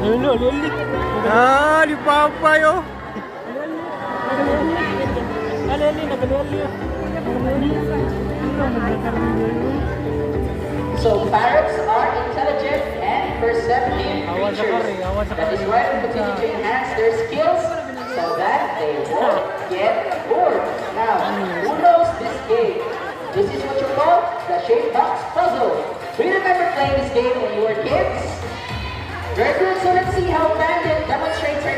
Ah, di Papa yo. So parrots are intelligent and perceptive creatures. That is why we continue to enhance their skills so that they won't get bored. Now, who knows this game? This is what you call the shape box puzzle. Do you remember playing this game when you were kids? Very good, so let's see how Bandit demonstrates her